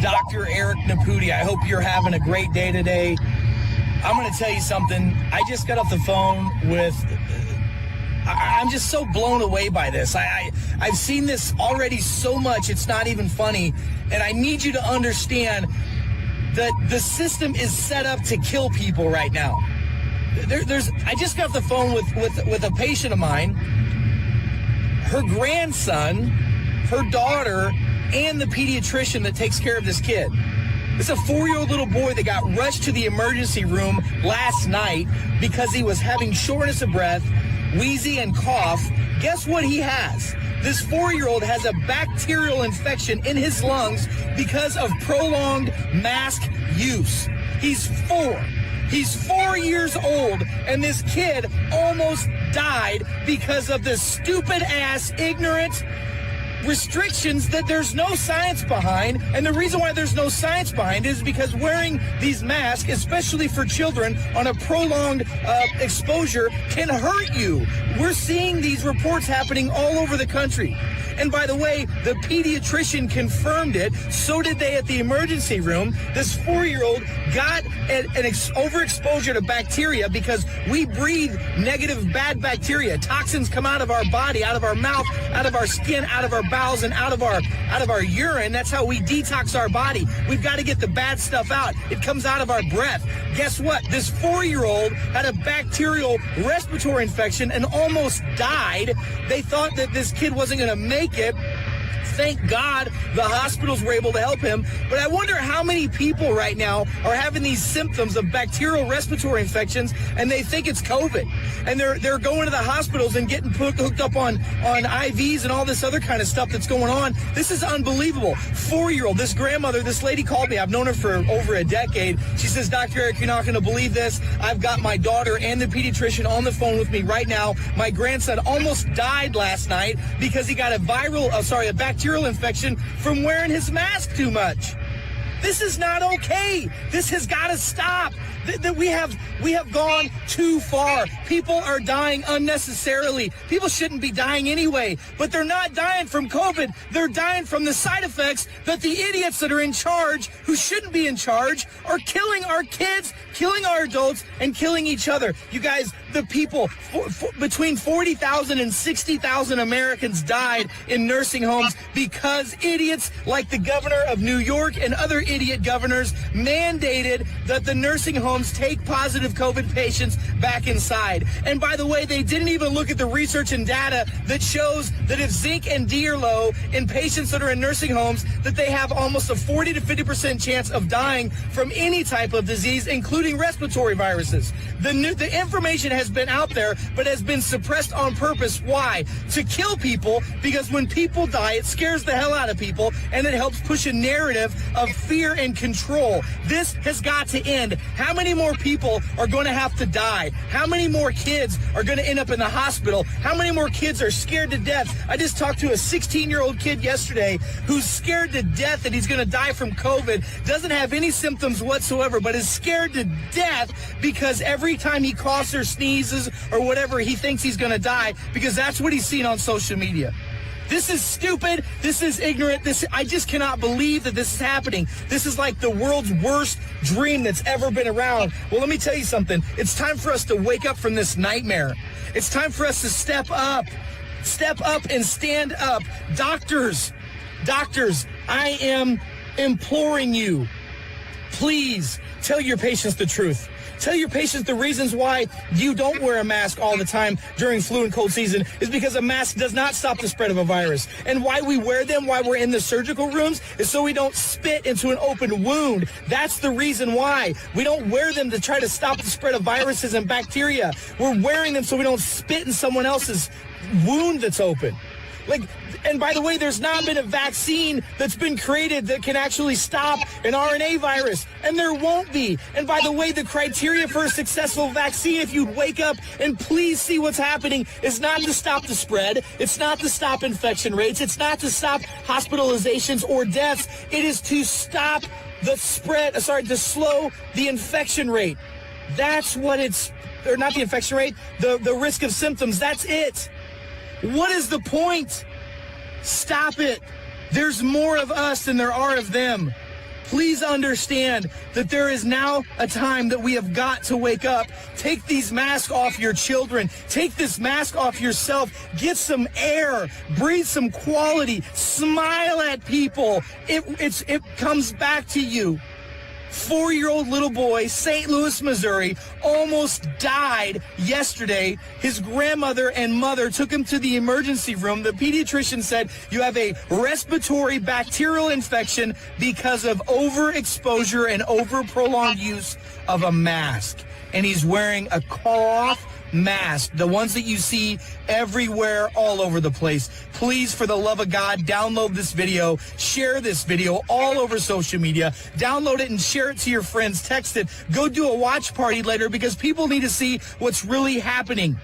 Dr. Eric Naputi. I hope you're having a great day today. I'm going to tell you something. I just got off the phone with... I'm just so blown away by this. I've seen this already so much, it's not even funny. And I need you to understand that the system is set up to kill people right now. I just got off the phone with a patient of mine. Her grandson, her daughter, and the pediatrician that takes care of this kid. It's a 4-year-old little boy that got rushed to the emergency room last night because he was having shortness of breath, wheezy, and cough. Guess what he has? This 4-year-old has a bacterial infection in his lungs because of prolonged mask use. He's 4. He's 4 years old, and this kid almost died because of the stupid-ass, ignorant restrictions that there's no science behind. And the reason why there's no science behind it is because wearing these masks, especially for children on a prolonged exposure, can hurt you. We're seeing these reports happening all over the country. And by the way, the pediatrician confirmed it. So did they at the emergency room. This 4-year-old got an overexposure to bacteria because we breathe negative, bad bacteria. Toxins come out of our body, out of our mouth, out of our skin, out of our bowels, and out of our urine. That's how we detox our body. We've got to get the bad stuff out. It comes out of our breath. Guess what? This 4-year-old had a bacterial respiratory infection and almost died. They thought that this kid wasn't going to make it. Thank God the hospitals were able to help him. But I wonder how many people right now are having these symptoms of bacterial respiratory infections and they think it's COVID. And they're going to the hospitals and getting hooked up on IVs and all this other kind of stuff that's going on. This is unbelievable. 4-year-old, this grandmother, this lady called me. I've known her for over a decade. She says, Dr. Eric, you're not going to believe this. I've got my daughter and the pediatrician on the phone with me right now. My grandson almost died last night because he got a bacterial infection from wearing his mask too much. This is not okay. This has got to stop. We have gone too far. People are dying unnecessarily. People shouldn't be dying anyway, but they're not dying from COVID. They're dying from the side effects that the idiots that are in charge, who shouldn't be in charge, are killing our kids, killing our adults, and killing each other. You guys, the people, between 40,000 and 60,000 Americans died in nursing homes because idiots like the governor of New York and other idiot governors mandated that the nursing homes take positive COVID patients back inside. And by the way, they didn't even look at the research and data that shows that if zinc and D are low in patients that are in nursing homes, that they have almost a 40 to 50% chance of dying from any type of disease, including respiratory viruses. The information has been out there, but has been suppressed on purpose. Why? To kill people, because when people die, it scares the hell out of people, and it helps push a narrative of fear and control. This has got to end. How many more people are going to have to die? How many more kids are going to end up in the hospital? How many more kids are scared to death? I just talked to a 16-year-old kid yesterday who's scared to death that he's going to die from COVID, doesn't have any symptoms whatsoever, but is scared to death because every time he coughs or sneezes or whatever, he thinks he's going to die because that's what he's seen on social media. This is stupid. This is ignorant. I just cannot believe that this is happening. This is like the world's worst dream that's ever been around. Well, let me tell you something. It's time for us to wake up from this nightmare. It's time for us to step up and stand up. Doctors, I am imploring you, please tell your patients the truth. Tell your patients the reasons why you don't wear a mask all the time during flu and cold season is because a mask does not stop the spread of a virus. And why we wear them, why we're in the surgical rooms, is so we don't spit into an open wound. That's the reason why. We don't wear them to try to stop the spread of viruses and bacteria. We're wearing them so we don't spit in someone else's wound that's open. And by the way, there's not been a vaccine that's been created that can actually stop an RNA virus, and there won't be. And by the way, the criteria for a successful vaccine, if you'd wake up and please see what's happening, is not to stop the spread. It's not to stop infection rates. It's not to stop hospitalizations or deaths. It is to stop the spread, to slow the infection rate. That's what or not the infection rate, the risk of symptoms. That's it. What is the point? Stop it. There's more of us than there are of them. Please understand that there is now a time that we have got to wake up. Take these masks off your children. Take this mask off yourself. Get some air. Breathe some quality. Smile at people. It comes back to you. 4-year-old little boy, St. Louis, Missouri, almost died yesterday. His grandmother and mother took him to the emergency room. The pediatrician said, you have a respiratory bacterial infection because of overexposure and over-prolonged use of a mask. And he's wearing a cloth mask, the ones that you see everywhere, all over the place. Please, for the love of God, download this video, share this video all over social media, download it and share it to your friends, text it, go do a watch party later, because people need to see what's really happening.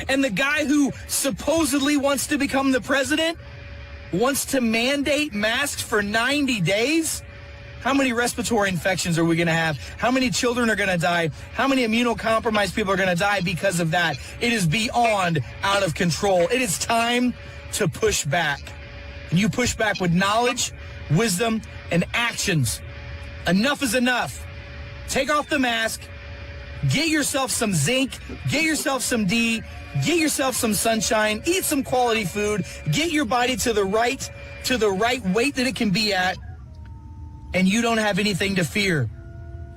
And the guy who supposedly wants to become the president wants to mandate masks for 90 days? How many respiratory infections are we going to have? How many children are going to die? How many immunocompromised people are going to die because of that? It is beyond out of control. It is time to push back. And you push back with knowledge, wisdom, and actions. Enough is enough. Take off the mask. Get yourself some zinc. Get yourself some D. Get yourself some sunshine. Eat some quality food. Get your body to the right weight that it can be at. And you don't have anything to fear.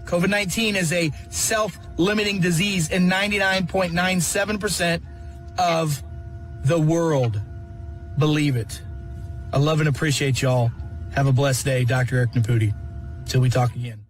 COVID-19 is a self-limiting disease in 99.97% of the world. Believe it. I love and appreciate y'all. Have a blessed day. Dr. Eric Naputi. Till we talk again.